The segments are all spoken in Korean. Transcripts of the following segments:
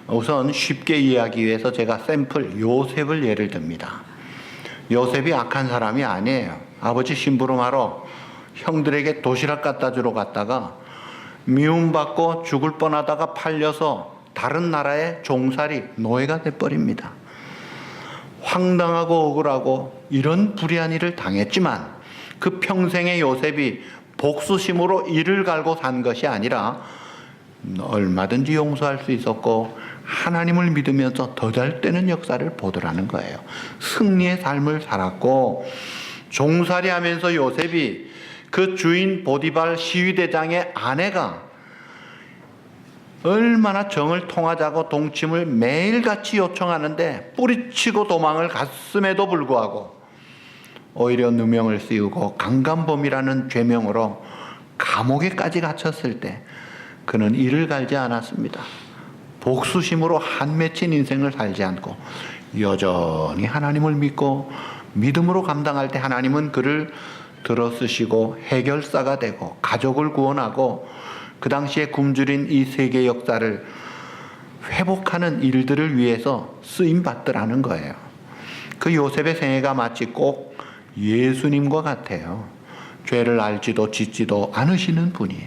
우선 쉽게 이해하기 위해서 제가 샘플 요셉을 예를 듭니다. 요셉이 악한 사람이 아니에요. 아버지 심부름하러 형들에게 도시락 갖다 주러 갔다가 미움받고 죽을 뻔하다가 팔려서 다른 나라의 종살이 노예가 돼버립니다. 황당하고 억울하고 이런 불의한 일을 당했지만 그 평생의 요셉이 복수심으로 이를 갈고 산 것이 아니라 얼마든지 용서할 수 있었고 하나님을 믿으면서 더 잘 되는 역사를 보더라는 거예요. 승리의 삶을 살았고, 종살이 하면서 요셉이 그 주인 보디발 시위대장의 아내가 얼마나 정을 통하자고 동침을 매일같이 요청하는데 뿌리치고 도망을 갔음에도 불구하고 오히려 누명을 씌우고 강간범이라는 죄명으로 감옥에까지 갇혔을 때 그는 이를 갈지 않았습니다. 복수심으로 한 맺힌 인생을 살지 않고 여전히 하나님을 믿고 믿음으로 감당할 때 하나님은 그를 들어쓰시고 해결사가 되고 가족을 구원하고 그 당시에 굶주린 이 세계 역사를 회복하는 일들을 위해서 쓰임받더라는 거예요. 그 요셉의 생애가 마치 꼭 예수님과 같아요. 죄를 알지도 짓지도 않으시는 분이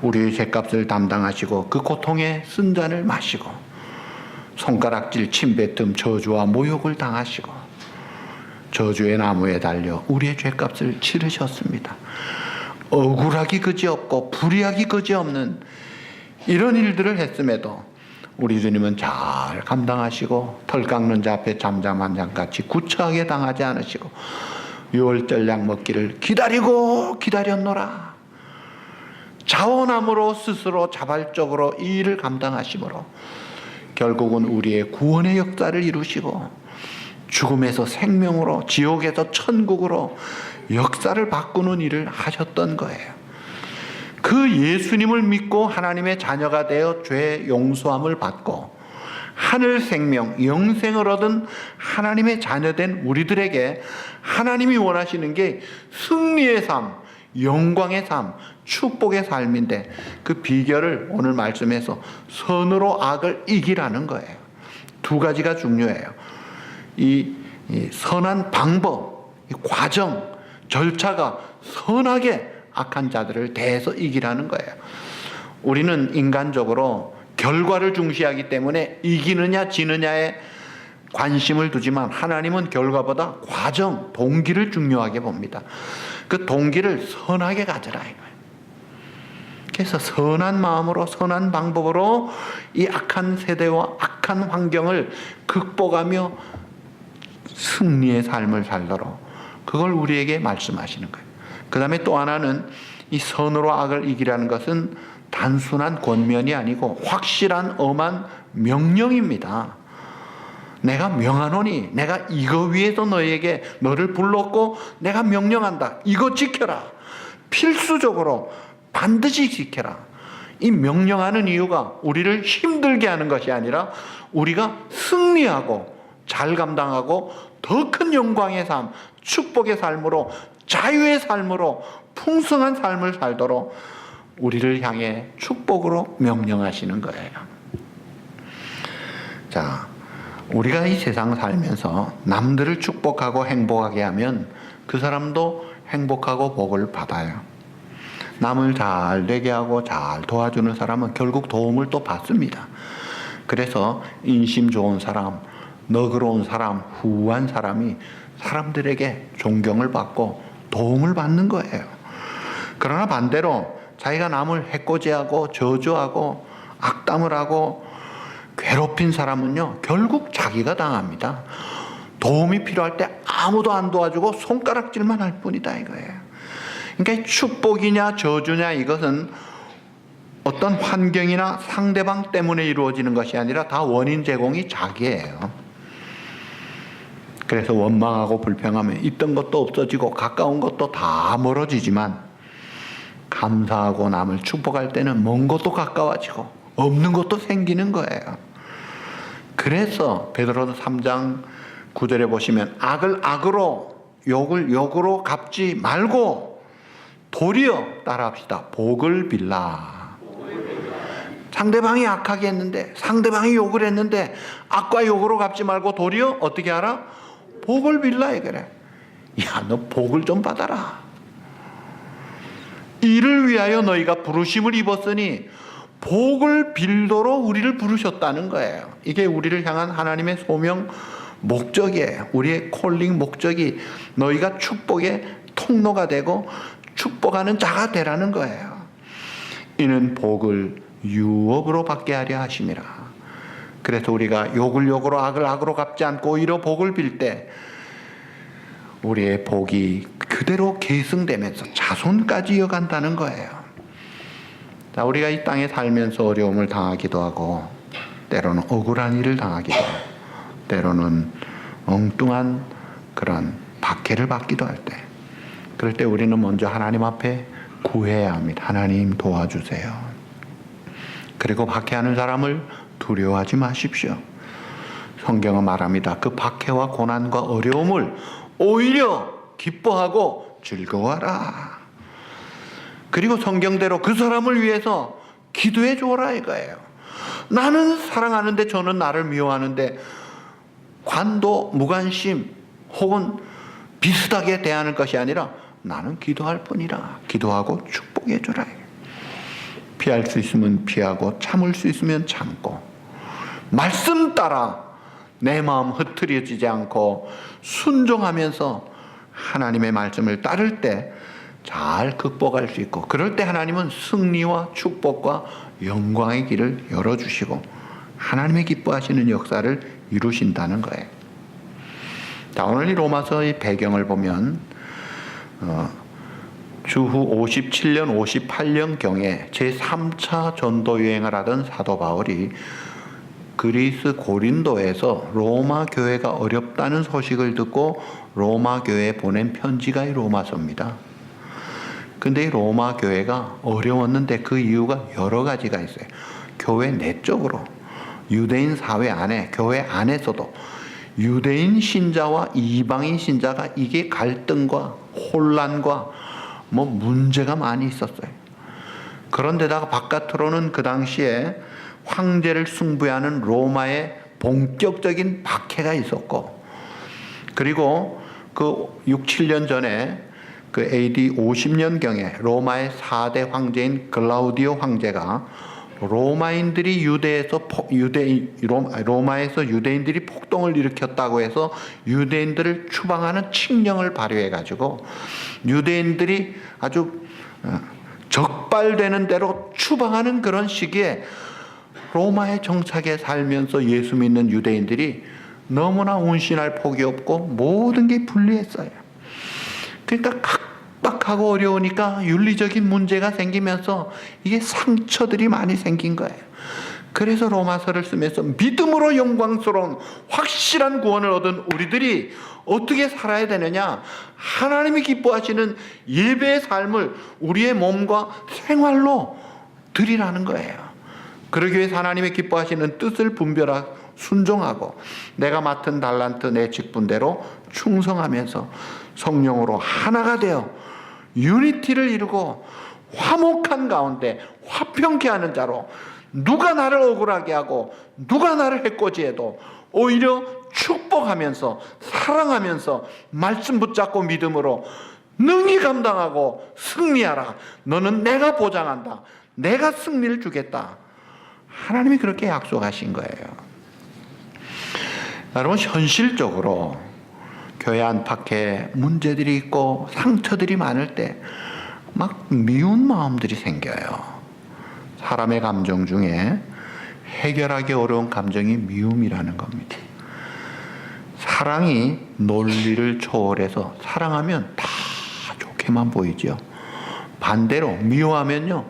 우리의 죄값을 담당하시고 그 고통의 쓴잔을 마시고 손가락질, 침뱉음, 저주와 모욕을 당하시고 저주의 나무에 달려 우리의 죄값을 치르셨습니다. 억울하기 그지없고 불의하기 그지없는 이런 일들을 했음에도 우리 주님은 잘 감당하시고 털 깎는 자 앞에 잠잠한 양같이 구차하게 당하지 않으시고 유월절약 먹기를 기다리고 기다렸노라. 자원함으로 스스로 자발적으로 이 일을 감당하심으로 결국은 우리의 구원의 역사를 이루시고 죽음에서 생명으로 지옥에서 천국으로 역사를 바꾸는 일을 하셨던 거예요. 그 예수님을 믿고 하나님의 자녀가 되어 죄 용서함을 받고 하늘 생명, 영생을 얻은 하나님의 자녀된 우리들에게 하나님이 원하시는 게 승리의 삶, 영광의 삶, 축복의 삶인데 그 비결을 오늘 말씀에서 선으로 악을 이기라는 거예요. 두 가지가 중요해요. 이 선한 방법, 이 과정, 절차가 선하게 악한 자들을 대해서 이기라는 거예요. 우리는 인간적으로 결과를 중시하기 때문에 이기느냐 지느냐에 관심을 두지만 하나님은 결과보다 과정, 동기를 중요하게 봅니다. 그 동기를 선하게 가져라 이거예요. 그래서 선한 마음으로 선한 방법으로 이 악한 세대와 악한 환경을 극복하며 승리의 삶을 살도록 그걸 우리에게 말씀하시는 거예요. 그 다음에 또 하나는 이 선으로 악을 이기라는 것은 단순한 권면이 아니고 확실한 엄한 명령입니다. 내가 명하노니 내가 이거 위해서 너에게 너를 불렀고 내가 명령한다. 이거 지켜라. 필수적으로 반드시 지켜라. 이 명령하는 이유가 우리를 힘들게 하는 것이 아니라 우리가 승리하고 잘 감당하고 더 큰 영광의 삶, 축복의 삶으로 자유의 삶으로 풍성한 삶을 살도록 우리를 향해 축복으로 명령하시는 거예요. 자, 우리가 이 세상 살면서 남들을 축복하고 행복하게 하면 그 사람도 행복하고 복을 받아요. 남을 잘 되게 하고 잘 도와주는 사람은 결국 도움을 또 받습니다. 그래서 인심 좋은 사람, 너그러운 사람, 후한 사람이 사람들에게 존경을 받고 도움을 받는 거예요. 그러나 반대로 자기가 남을 해코지하고 저주하고 악담을 하고 괴롭힌 사람은요 결국 자기가 당합니다. 도움이 필요할 때 아무도 안 도와주고 손가락질만 할 뿐이다 이거예요. 그러니까 축복이냐 저주냐 이것은 어떤 환경이나 상대방 때문에 이루어지는 것이 아니라 다 원인 제공이 자기예요. 그래서 원망하고 불평하면 있던 것도 없어지고 가까운 것도 다 멀어지지만 감사하고 남을 축복할 때는 먼 것도 가까워지고 없는 것도 생기는 거예요. 그래서 베드로서 3장 9절에 보시면 악을 악으로 욕을 욕으로 갚지 말고 도리어 따라합시다. 복을 빌라. 상대방이 악하게 했는데, 상대방이 욕을 했는데 악과 욕으로 갚지 말고 도리어 어떻게 하라? 복을 빌라 이거래. 야, 너 복을 좀 받아라. 이를 위하여 너희가 부르심을 입었으니 복을 빌도록 우리를 부르셨다는 거예요. 이게 우리를 향한 하나님의 소명 목적이에요. 우리의 콜링 목적이 너희가 축복의 통로가 되고 축복하는 자가 되라는 거예요. 이는 복을 유업으로 받게 하려 하심이라. 그래서 우리가 욕을 욕으로 악을 악으로 갚지 않고 오히려 복을 빌 때 우리의 복이 그대로 계승되면서 자손까지 이어간다는 거예요. 자, 우리가 이 땅에 살면서 어려움을 당하기도 하고 때로는 억울한 일을 당하기도 하고 때로는 엉뚱한 그런 박해를 받기도 할 때, 그럴 때 우리는 먼저 하나님 앞에 구해야 합니다. 하나님 도와주세요. 그리고 박해하는 사람을 두려워하지 마십시오. 성경은 말합니다. 그 박해와 고난과 어려움을 오히려 기뻐하고 즐거워하라. 그리고 성경대로 그 사람을 위해서 기도해 주어라 이거예요. 나는 사랑하는데 저는 나를 미워하는데 관도, 무관심 혹은 비슷하게 대하는 것이 아니라 나는 기도할 뿐이라. 기도하고 축복해 주라. 피할 수 있으면 피하고 참을 수 있으면 참고 말씀 따라 내 마음 흐트러지지 않고 순종하면서 하나님의 말씀을 따를 때 잘 극복할 수 있고, 그럴 때 하나님은 승리와 축복과 영광의 길을 열어주시고 하나님의 기뻐하시는 역사를 이루신다는 거예요. 자, 오늘 이 로마서의 배경을 보면 주후 57년, 58년경에 제3차 전도 여행을 하던 사도 바울이 그리스 고린도에서 로마 교회가 어렵다는 소식을 듣고 로마 교회에 보낸 편지가 이 로마서입니다. 근데 이 로마 교회가 어려웠는데 그 이유가 여러 가지가 있어요. 교회 내적으로, 유대인 사회 안에, 교회 안에서도 유대인 신자와 이방인 신자가 이게 갈등과 혼란과 문제가 많이 있었어요. 그런데다가 바깥으로는 그 당시에 황제를 숭배하는 로마의 본격적인 박해가 있었고, 그리고 그 6, 7년 전에 그 AD 50년경에 로마의 4대 황제인 글라우디오 황제가 로마에서 유대인들이 폭동을 일으켰다고 해서 유대인들을 추방하는 칙령을 발효해가지고 유대인들이 아주 적발되는 대로 추방하는 그런 시기에 로마의 정착에 살면서 예수 믿는 유대인들이 너무나 운신할 폭이 없고 모든 게 불리했어요. 그러니까 각박하고 어려우니까 윤리적인 문제가 생기면서 이게 상처들이 많이 생긴 거예요. 그래서 로마서를 쓰면서 믿음으로 영광스러운 확실한 구원을 얻은 우리들이 어떻게 살아야 되느냐, 하나님이 기뻐하시는 예배의 삶을 우리의 몸과 생활로 드리라는 거예요. 그러기 위해서 하나님의 기뻐하시는 뜻을 분별하고 순종하고 내가 맡은 달란트 내 직분대로 충성하면서 성령으로 하나가 되어 유니티를 이루고 화목한 가운데 화평케 하는 자로, 누가 나를 억울하게 하고 누가 나를 해코지해도 오히려 축복하면서 사랑하면서 말씀 붙잡고 믿음으로 능히 감당하고 승리하라. 너는 내가 보장한다. 내가 승리를 주겠다. 하나님이 그렇게 약속하신 거예요. 여러분, 현실적으로 교회 안팎에 문제들이 있고 상처들이 많을 때 막 미운 마음들이 생겨요. 사람의 감정 중에 해결하기 어려운 감정이 미움이라는 겁니다. 사랑이 논리를 초월해서 사랑하면 다 좋게만 보이죠. 반대로 미워하면요,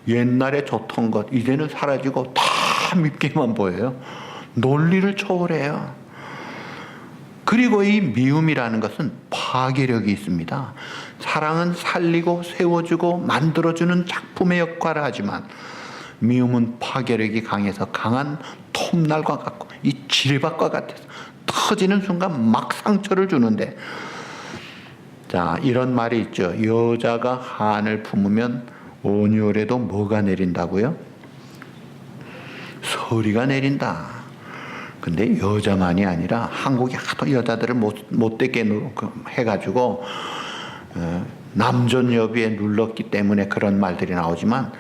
옛날에 좋던 것 이제는 사라지고 다 밉게만 보여요. 논리를 초월해요. 그리고 이 미움이라는 것은 파괴력이 있습니다. 사랑은 살리고 세워주고 만들어주는 작품의 역할을 하지만 미움은 파괴력이 강해서 강한 톱날과 같고 이 지뢰밭과 같아서 터지는 순간 막 상처를 주는데, 자, 이런 말이 있죠. 여자가 한을 품으면 온유월에도 뭐가 내린다고요? 허리가 내린다. 근데 여자만이 아니라 한국이 하도 여자들을 못되게 해가지고 남존여비에 눌렀기 때문에 그런 말들이 나오지만,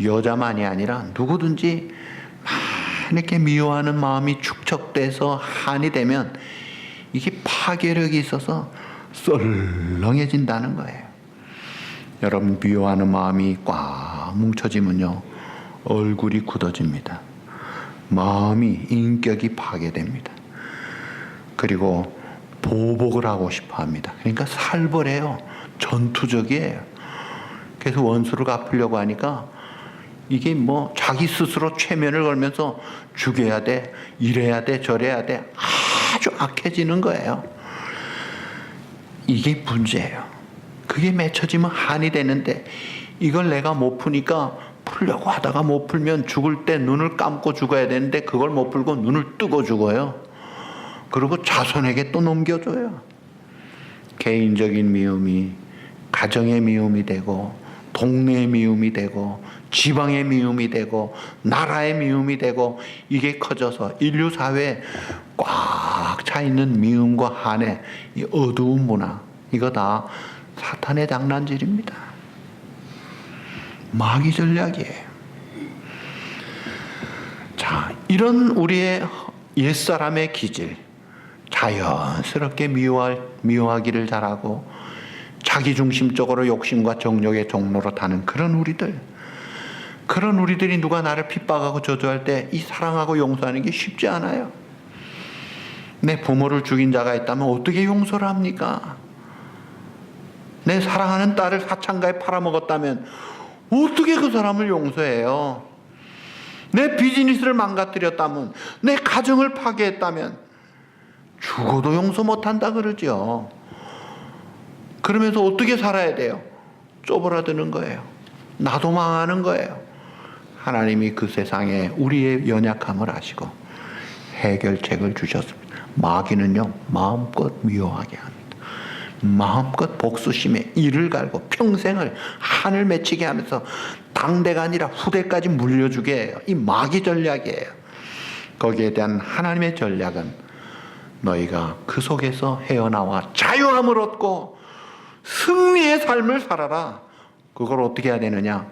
여자만이 아니라 누구든지 이렇게 미워하는 마음이 축적돼서 한이 되면 이게 파괴력이 있어서 썰렁해진다는 거예요. 여러분, 미워하는 마음이 꽉 뭉쳐지면요, 얼굴이 굳어집니다. 마음이, 인격이 파괴됩니다. 그리고 보복을 하고 싶어 합니다. 그러니까 살벌해요. 전투적이에요. 그래서 원수를 갚으려고 하니까 이게 뭐 자기 스스로 최면을 걸면서 죽여야 돼, 이래야 돼, 저래야 돼, 아주 악해지는 거예요. 이게 문제예요. 그게 맺혀지면 한이 되는데, 이걸 내가 못 푸니까 풀려고 하다가 못 풀면 죽을 때 눈을 감고 죽어야 되는데 그걸 못 풀고 눈을 뜨고 죽어요. 그리고 자손에게 또 넘겨줘요. 개인적인 미움이 가정의 미움이 되고, 동네의 미움이 되고, 지방의 미움이 되고, 나라의 미움이 되고, 이게 커져서 인류 사회에 꽉 차 있는 미움과 한의 이 어두운 문화, 이거 다 사탄의 장난질입니다. 마귀 전략이에요. 자, 이런 우리의 옛사람의 기질, 자연스럽게 미워하기를 잘하고 자기중심적으로 욕심과 정욕의 종로로 타는 그런 우리들이 누가 나를 핍박하고 저주할 때 이 사랑하고 용서하는 게 쉽지 않아요. 내 부모를 죽인 자가 있다면 어떻게 용서를 합니까? 내 사랑하는 딸을 사창가에 팔아먹었다면 어떻게 그 사람을 용서해요? 내 비즈니스를 망가뜨렸다면, 내 가정을 파괴했다면 죽어도 용서 못한다 그러죠. 그러면서 어떻게 살아야 돼요? 쪼그라드는 거예요. 나도 망하는 거예요. 하나님이 그 세상에 우리의 연약함을 아시고 해결책을 주셨습니다. 마귀는요, 마음껏 미워하게 합니다. 마음껏 복수심에 이를 갈고 평생을 한을 맺히게 하면서 당대가 아니라 후대까지 물려주게 해요. 이 마귀 전략이에요. 거기에 대한 하나님의 전략은 너희가 그 속에서 헤어나와 자유함을 얻고 승리의 삶을 살아라. 그걸 어떻게 해야 되느냐?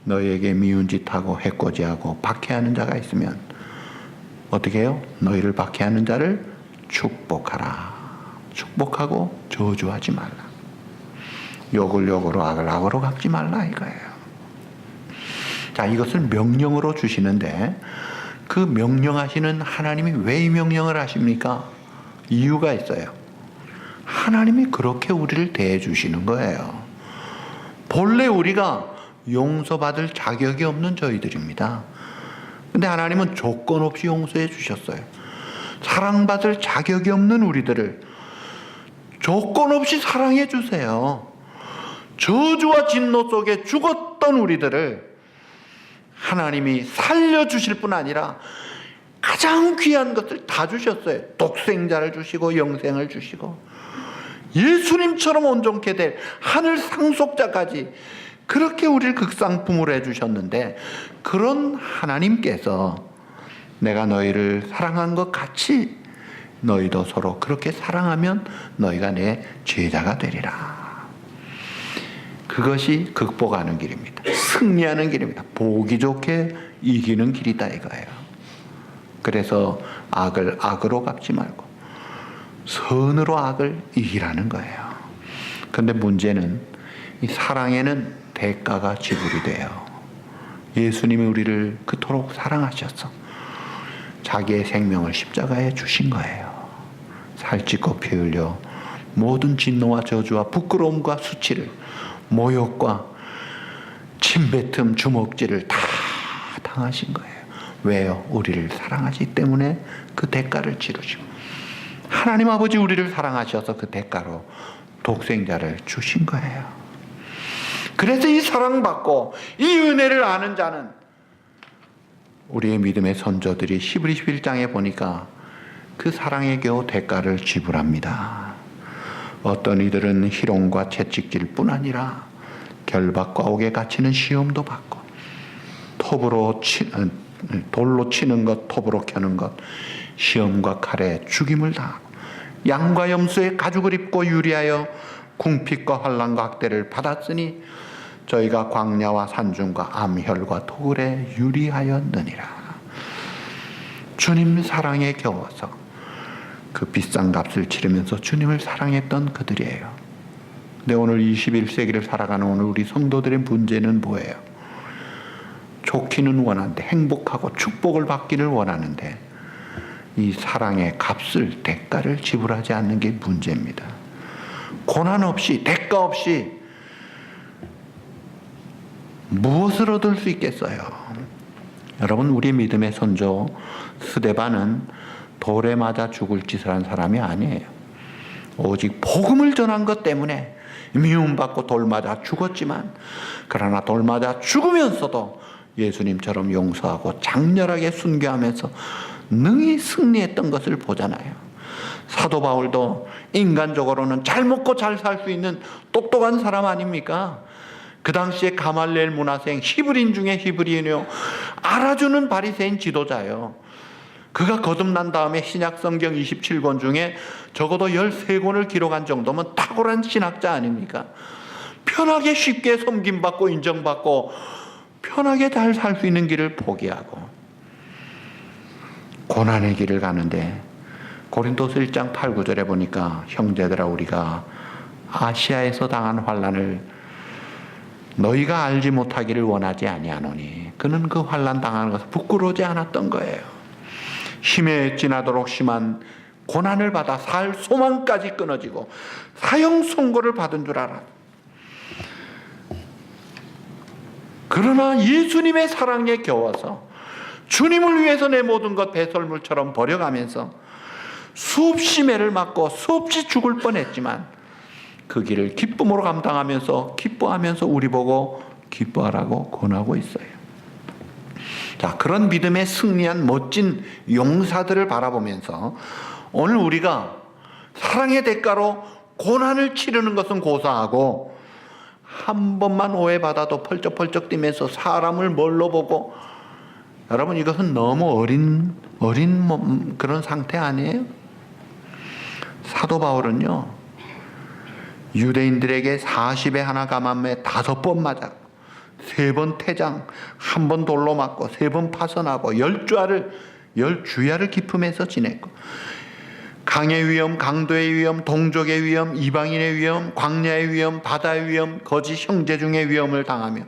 너희에게 미운 짓하고 해코지하고 박해하는 자가 있으면 어떻게 해요? 너희를 박해하는 자를 축복하라. 축복하고 저주하지 말라. 욕을 욕으로, 악을 악으로 갚지 말라 이거예요. 자, 이것을 명령으로 주시는데, 그 명령하시는 하나님이 왜 이 명령을 하십니까? 이유가 있어요. 하나님이 그렇게 우리를 대해 주시는 거예요. 본래 우리가 용서받을 자격이 없는 저희들입니다. 근데 하나님은 조건 없이 용서해 주셨어요. 사랑받을 자격이 없는 우리들을 조건 없이 사랑해 주세요. 저주와 진노 속에 죽었던 우리들을 하나님이 살려주실 뿐 아니라 가장 귀한 것을 다 주셨어요. 독생자를 주시고 영생을 주시고 예수님처럼 온전케 될 하늘 상속자까지 그렇게 우리를 극상품으로 해주셨는데, 그런 하나님께서 내가 너희를 사랑한 것 같이 너희도 서로 그렇게 사랑하면 너희가 내 제자가 되리라. 그것이 극복하는 길입니다. 승리하는 길입니다. 보기 좋게 이기는 길이다 이거예요. 그래서 악을 악으로 갚지 말고 선으로 악을 이기라는 거예요. 그런데 문제는 이 사랑에는 대가가 지불이 돼요. 예수님이 우리를 그토록 사랑하셔서 자기의 생명을 십자가에 주신 거예요. 살찌고 피 흘려 모든 진노와 저주와 부끄러움과 수치를, 모욕과 침뱉음, 주먹질을 다 당하신 거예요. 왜요? 우리를 사랑하시기 때문에 그 대가를 치르시고, 하나님 아버지 우리를 사랑하셔서 그 대가로 독생자를 주신 거예요. 그래서 이 사랑받고 이 은혜를 아는 자는, 우리의 믿음의 선조들이 히브리 11장에 보니까 그 사랑에 겨우 대가를 지불합니다. 어떤 이들은 희롱과 채찍질 뿐 아니라 결박과 옥에 갇히는 시험도 받고 톱으로 돌로 치는 것, 톱으로 켜는 것, 시험과 칼에 죽임을 당하고 양과 염소의 가죽을 입고 유리하여 궁핍과 환난과 학대를 받았으니 저희가 광야와 산중과 암혈과 돌에 유리하였느니라. 주님 사랑에 겨워서 그 비싼 값을 치르면서 주님을 사랑했던 그들이에요. 근데 오늘 21세기를 살아가는 오늘 우리 성도들의 문제는 뭐예요? 좋기는 원하는데, 행복하고 축복을 받기를 원하는데 이 사랑의 값을, 대가를 지불하지 않는 게 문제입니다. 고난 없이, 대가 없이 무엇을 얻을 수 있겠어요? 여러분, 우리 믿음의 선조 스데반은 돌에 맞아 죽을 짓을 한 사람이 아니에요. 오직 복음을 전한 것 때문에 미움받고 돌 맞아 죽었지만, 그러나 돌 맞아 죽으면서도 예수님처럼 용서하고 장렬하게 순교하면서 능히 승리했던 것을 보잖아요. 사도 바울도 인간적으로는 잘 먹고 잘 살 수 있는 똑똑한 사람 아닙니까? 그 당시에 가말리엘 문화생, 히브리인 중에 히브리인이요, 알아주는 바리새인 지도자요. 그가 거듭난 다음에 신약 성경 27권 중에 적어도 13권을 기록한 정도면 탁월한 신학자 아닙니까? 편하게 쉽게 섬김받고 인정받고 편하게 잘 살 수 있는 길을 포기하고 고난의 길을 가는데, 고린도서 1장 8, 9절에 보니까 형제들아, 우리가 아시아에서 당한 환난을 너희가 알지 못하기를 원하지 아니하노니, 그는 그 환난 당하는 것을 부끄러워하지 않았던 거예요. 힘에 지나도록 심한 고난을 받아 살 소망까지 끊어지고 사형 선고를 받은 줄 알아. 그러나 예수님의 사랑에 겨워서 주님을 위해서 내 모든 것 배설물처럼 버려가면서 수없이 매를 맞고 수없이 죽을 뻔했지만 그 길을 기쁨으로 감당하면서 기뻐하면서 우리 보고 기뻐하라고 권하고 있어요. 자, 그런 믿음의 승리한 멋진 용사들을 바라보면서 오늘 우리가 사랑의 대가로 고난을 치르는 것은 고사하고, 한 번만 오해받아도 펄쩍펄쩍 뛰면서 사람을 뭘로 보고, 여러분, 이것은 너무 어린 그런 상태 아니에요? 사도 바울은요, 유대인들에게 40에 하나 감함에 5번 맞았고 3번 태장, 1번 돌로 맞고 3번 파선하고 10주야를 기품해서 지냈고, 강의 위험, 강도의 위험, 동족의 위험, 이방인의 위험, 광야의 위험, 바다의 위험, 거짓 형제 중의 위험을 당하며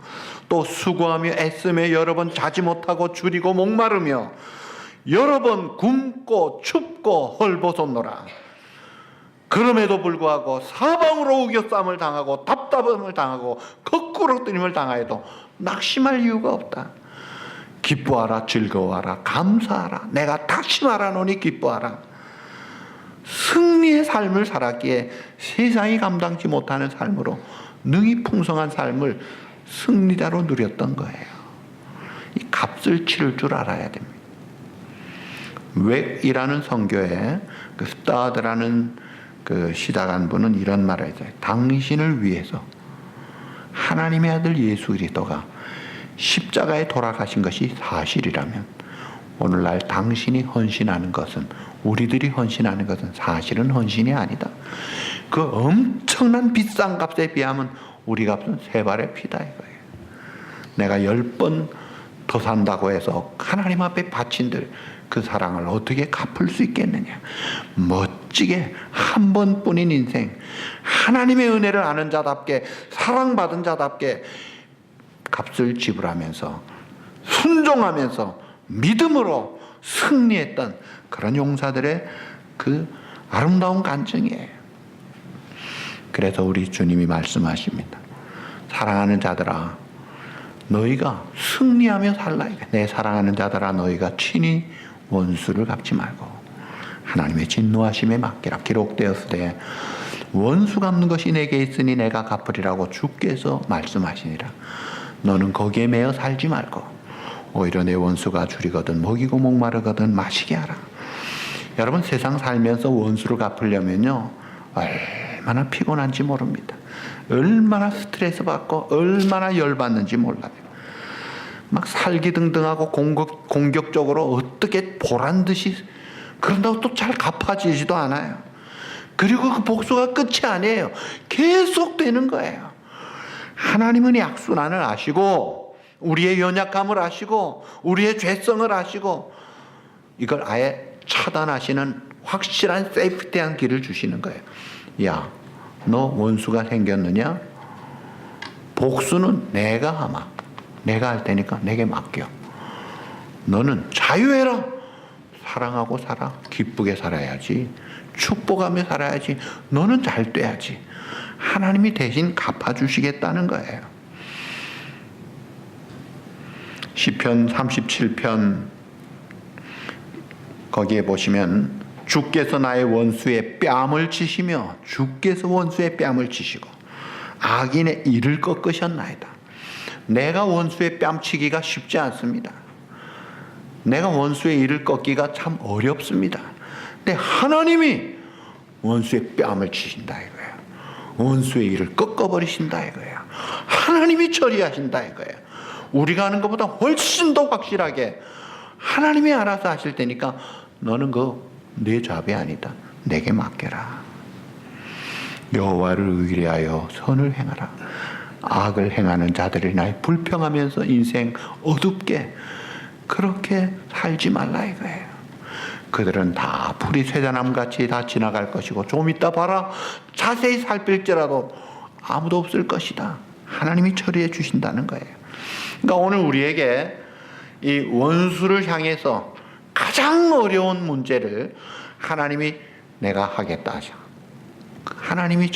또 수고하며 애쓰며 여러 번 자지 못하고 줄이고 목마르며 여러 번 굶고 춥고 헐벗었노라. 그럼에도 불구하고 사방으로 우겨쌈을 당하고 답답함을 당하고 거꾸로 뜨림을 당하여도 낙심할 이유가 없다. 기뻐하라, 즐거워하라, 감사하라. 내가 다시 말하노니 기뻐하라. 승리의 삶을 살았기에 세상이 감당치 못하는 삶으로 능히 풍성한 삶을 승리자로 누렸던 거예요. 이 값을 치를 줄 알아야 됩니다. 웩이라는 선교에 그 스타드라는 그 시작한 분은 이런 말을 했어요. 당신을 위해서 하나님의 아들 예수 그리스도가 십자가에 돌아가신 것이 사실이라면 오늘날 당신이 헌신하는 것은, 우리들이 헌신하는 것은 사실은 헌신이 아니다. 그 엄청난 비싼 값에 비하면 우리 값은 3발의 피다 이거예요. 내가 10번 더 산다고 해서 하나님 앞에 바친들 그 사랑을 어떻게 갚을 수 있겠느냐. 멋지게 한 번뿐인 인생, 하나님의 은혜를 아는 자답게, 사랑받은 자답게 값을 지불하면서 순종하면서 믿음으로 승리했던 그런 용사들의 그 아름다운 간증이에요. 그래서 우리 주님이 말씀하십니다. 사랑하는 자들아, 너희가 승리하며 살라. 내 사랑하는 자들아, 너희가 친히 원수를 갚지 말고 하나님의 진노하심에 맡기라. 기록되었으되 원수 갚는 것이 내게 있으니 내가 갚으리라고 주께서 말씀하시니라. 너는 거기에 매여 살지 말고 오히려 내 원수가 줄이거든 먹이고 목마르거든 마시게 하라. 여러분, 세상 살면서 원수를 갚으려면요 얼마나 피곤한지 모릅니다. 얼마나 스트레스 받고 얼마나 열받는지 몰라요. 막 살기등등하고 공격적으로 어떻게 보란 듯이, 그런다고 또 잘 갚아지지도 않아요. 그리고 그 복수가 끝이 아니에요. 계속 되는 거예요. 하나님은 약순환을 아시고, 우리의 연약함을 아시고, 우리의 죄성을 아시고, 이걸 아예 차단하시는 확실한 세이프티한 길을 주시는 거예요. 야, 너 원수가 생겼느냐? 복수는 내가 하마. 내가 할 테니까 내게 맡겨. 너는 자유해라. 사랑하고 살아. 기쁘게 살아야지. 축복하며 살아야지. 너는 잘 돼야지. 하나님이 대신 갚아주시겠다는 거예요. 시편 37편 거기에 보시면 주께서 나의 원수의 뺨을 치시며, 주께서 원수의 뺨을 치시고 악인의 이를 꺾으셨나이다. 내가 원수의 뺨치기가 쉽지 않습니다. 내가 원수의 이를 꺾기가 참 어렵습니다. 근데 하나님이 원수의 뺨을 치신다 이거예요. 원수의 이를 꺾어버리신다 이거예요. 하나님이 처리하신다 이거예요. 우리가 하는 것보다 훨씬 더 확실하게 하나님이 알아서 하실 테니까 너는 내 잡이 아니다. 내게 맡겨라. 여호와를 의뢰하여 선을 행하라. 악을 행하는 자들이 나의 불평하면서 인생 어둡게 그렇게 살지 말라 이거예요. 그들은 다 풀이 쇠자남같이 다 지나갈 것이고 좀 이따 봐라 자세히 살필지라도 아무도 없을 것이다. 하나님이 처리해 주신다는 거예요. 그러니까 오늘 우리에게 이 원수를 향해서 가장 어려운 문제를 하나님이 내가 하겠다 하셔. 하나님이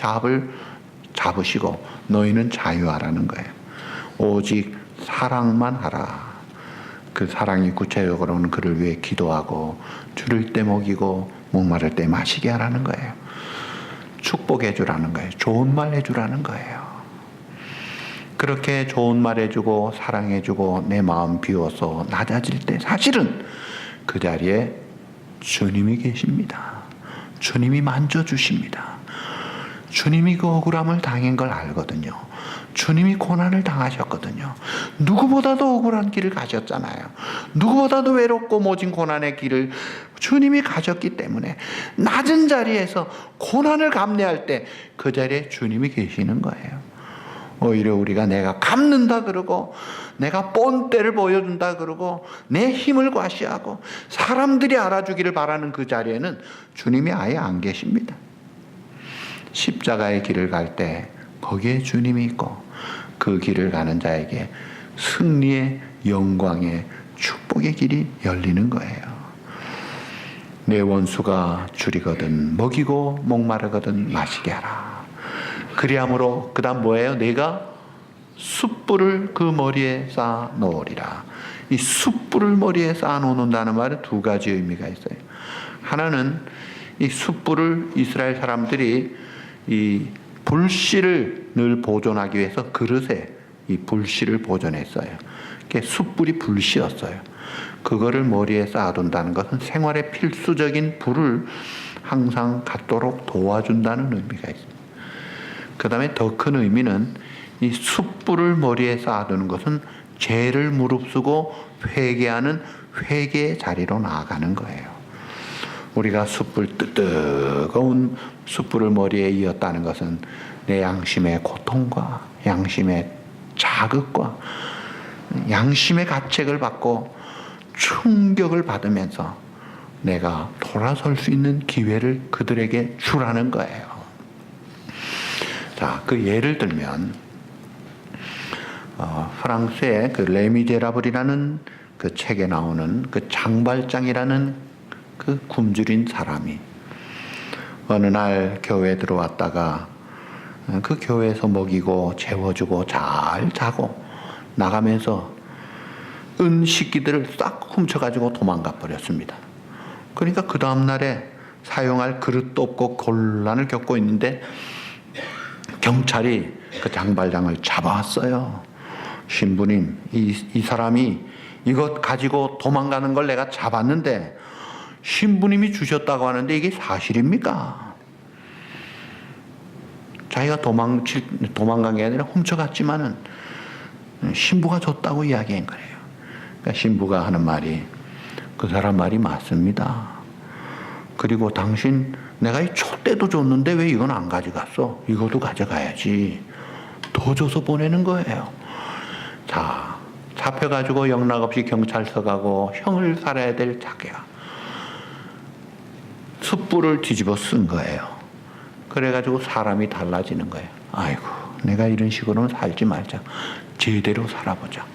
잡으시고 너희는 자유하라는 거예요. 오직 사랑만 하라. 그 사랑이 구체적으로는 그를 위해 기도하고 줄일 때 먹이고 목마를 때 마시게 하라는 거예요. 축복해 주라는 거예요. 좋은 말 해주라는 거예요. 그렇게 좋은 말 해주고 사랑해주고 내 마음 비워서 낮아질 때 사실은 그 자리에 주님이 계십니다. 주님이 만져주십니다. 주님이 그 억울함을 당한 걸 알거든요. 주님이 고난을 당하셨거든요. 누구보다도 억울한 길을 가셨잖아요. 누구보다도 외롭고 모진 고난의 길을 주님이 가셨기 때문에 낮은 자리에서 고난을 감내할 때 그 자리에 주님이 계시는 거예요. 오히려 우리가 내가 갚는다 그러고 내가 본때를 보여준다 그러고 내 힘을 과시하고 사람들이 알아주기를 바라는 그 자리에는 주님이 아예 안 계십니다. 십자가의 길을 갈 때 거기에 주님이 있고 그 길을 가는 자에게 승리의 영광의 축복의 길이 열리는 거예요. 내 원수가 줄이거든 먹이고 목마르거든 마시게 하라. 그리함으로 그 다음 뭐예요? 내가 숯불을 그 머리에 쌓아 놓으리라. 이 숯불을 머리에 쌓아 놓는다는 말은 두 가지 의미가 있어요. 하나는 이 숯불을 이스라엘 사람들이 이 불씨를 늘 보존하기 위해서 그릇에 이 불씨를 보존했어요. 그게 숯불이 불씨였어요. 그거를 머리에 쌓아둔다는 것은 생활에 필수적인 불을 항상 갖도록 도와준다는 의미가 있습니다. 그 다음에 더 큰 의미는 이 숯불을 머리에 쌓아두는 것은 죄를 무릅쓰고 회개하는 회개의 자리로 나아가는 거예요. 우리가 뜨거운 숯불을 머리에 이었다는 것은 내 양심의 고통과 양심의 자극과 양심의 가책을 받고 충격을 받으면서 내가 돌아설 수 있는 기회를 그들에게 주라는 거예요. 자, 그 예를 들면 프랑스의 그 레미제라블이라는 그 책에 나오는 그 장발장이라는 그 굶주린 사람이 어느 날 교회에 들어왔다가 그 교회에서 먹이고 재워주고 잘 자고 나가면서 은식기들을 싹 훔쳐가지고 도망가 버렸습니다. 그러니까 그 다음날에 사용할 그릇도 없고 곤란을 겪고 있는데 경찰이 그 장발장을 잡아왔어요. 신부님, 이 사람이 이것 가지고 도망가는 걸 내가 잡았는데 신부님이 주셨다고 하는데 이게 사실입니까? 자기가 도망간 게 아니라 훔쳐갔지만은 신부가 줬다고 이야기한 거예요. 그러니까 신부가 하는 말이, 그 사람 말이 맞습니다. 그리고 당신 내가 이 촛대도 줬는데 왜 이건 안 가져갔어? 이것도 가져가야지. 더 줘서 보내는 거예요. 자, 잡혀가지고 영락없이 경찰서 가고 형을 살아야 될 자기가 숯불을 뒤집어 쓴 거예요. 그래가지고 사람이 달라지는 거예요. 아이고, 내가 이런 식으로는 살지 말자. 제대로 살아보자.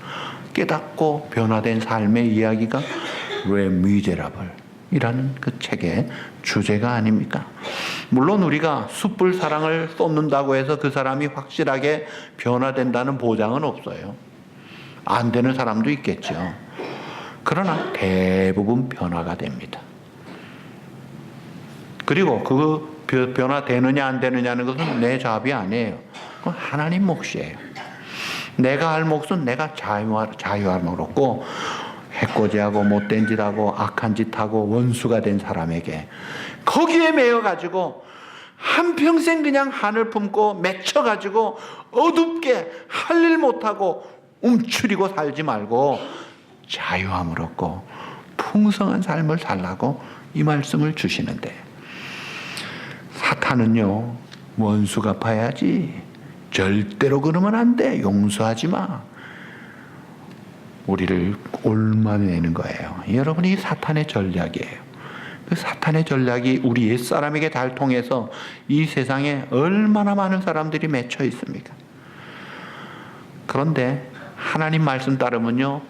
깨닫고 변화된 삶의 이야기가 레 미제라블이라는 그 책의 주제가 아닙니까? 물론 우리가 숯불 사랑을 쏟는다고 해서 그 사람이 확실하게 변화된다는 보장은 없어요. 안 되는 사람도 있겠죠. 그러나 대부분 변화가 됩니다. 그리고 그 변화되느냐 안 되느냐는 것은 내 잡이 아니에요. 그건 하나님 몫이에요. 내가 할 몫은 내가 자유함으로고, 해코지하고 못된 짓하고 악한 짓하고 원수가 된 사람에게 거기에 매여가지고 한평생 그냥 한을 품고 맺혀가지고 어둡게 할 일 못하고 움츠리고 살지 말고 자유함으로고 풍성한 삶을 살라고 이 말씀을 주시는데, 사탄은요, 원수 갚아야지, 절대로 그러면 안 돼, 용서하지 마, 우리를 옳아내는 거예요. 여러분이 사탄의 전략이에요. 그 사탄의 전략이 우리 옛사람에게 잘 통해서 이 세상에 얼마나 많은 사람들이 맺혀 있습니까? 그런데 하나님 말씀 따르면요,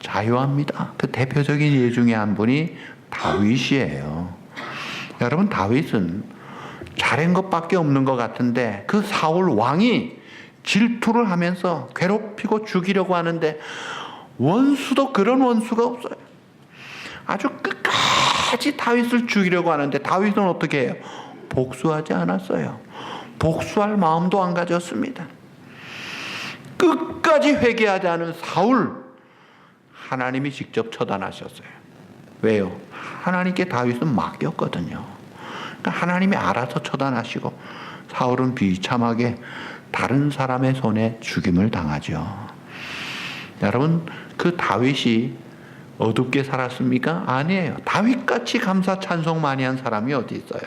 자유합니다. 그 대표적인 예 중에 한 분이 다윗이에요. 여러분, 다윗은 잘한 것밖에 없는 것 같은데 그 사울 왕이 질투를 하면서 괴롭히고 죽이려고 하는데 원수도 그런 원수가 없어요. 아주 끝까지 다윗을 죽이려고 하는데 다윗은 어떻게 해요? 복수하지 않았어요. 복수할 마음도 안 가졌습니다. 끝까지 회개하지 않은 사울, 하나님이 직접 처단하셨어요. 왜요? 하나님께 다윗은 맡겼거든요. 그러니까 하나님이 알아서 처단하시고 사울은 비참하게 다른 사람의 손에 죽임을 당하죠. 여러분, 그 다윗이 어둡게 살았습니까? 아니에요. 다윗같이 감사 찬송 많이 한 사람이 어디 있어요?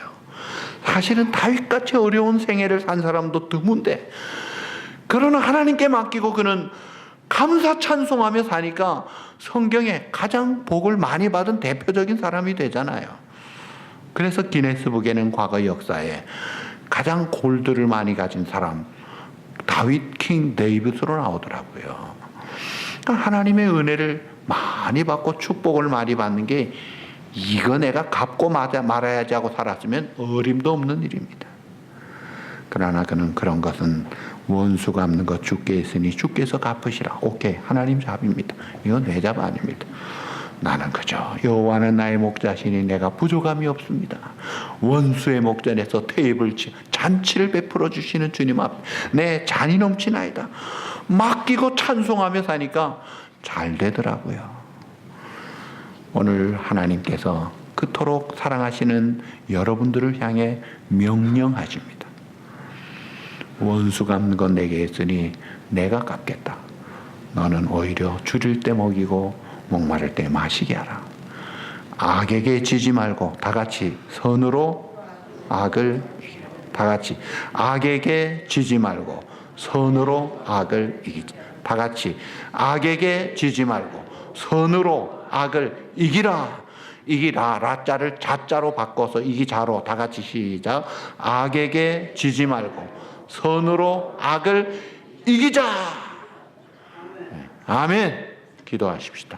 사실은 다윗같이 어려운 생애를 산 사람도 드문데, 그러나 하나님께 맡기고 그는 감사 찬송하며 사니까 성경에 가장 복을 많이 받은 대표적인 사람이 되잖아요. 그래서 기네스북에는 과거 역사에 가장 골드를 많이 가진 사람, 다윗 킹 데이빗으로 나오더라고요. 그러니까 하나님의 은혜를 많이 받고 축복을 많이 받는 게, 이거 내가 갚고 말아야지 하고 살았으면 어림도 없는 일입니다. 그러나 그는 그런 것은 원수 갚는 것 주께 있으니 주께서 갚으시라. 오케이, 하나님 잡입니다. 이건 내 잡 아닙니다. 나는 그저 여호와는 나의 목자시니 내가 부족함이 없습니다. 원수의 목전에서 테이블 잔치를 베풀어 주시는 주님 앞에 내 잔이 넘치나이다. 맡기고 찬송하며 사니까 잘 되더라고요. 오늘 하나님께서 그토록 사랑하시는 여러분들을 향해 명령하십니다. 원수 갚는 건 내게 있으니 내가 갚겠다. 너는 오히려 줄일 때 먹이고 목마를 때 마시게 하라. 악에게 지지 말고 다 같이 선으로 악을 이기라. 다 같이 악에게 지지 말고 선으로 악을 이기자. 다 같이 악에게 지지 말고 선으로 악을 이기라. 이기라, 라자를 자자로 바꿔서 이기자로. 다 같이 시작. 악에게 지지 말고 선으로 악을 이기자. 아멘. 기도하십시다.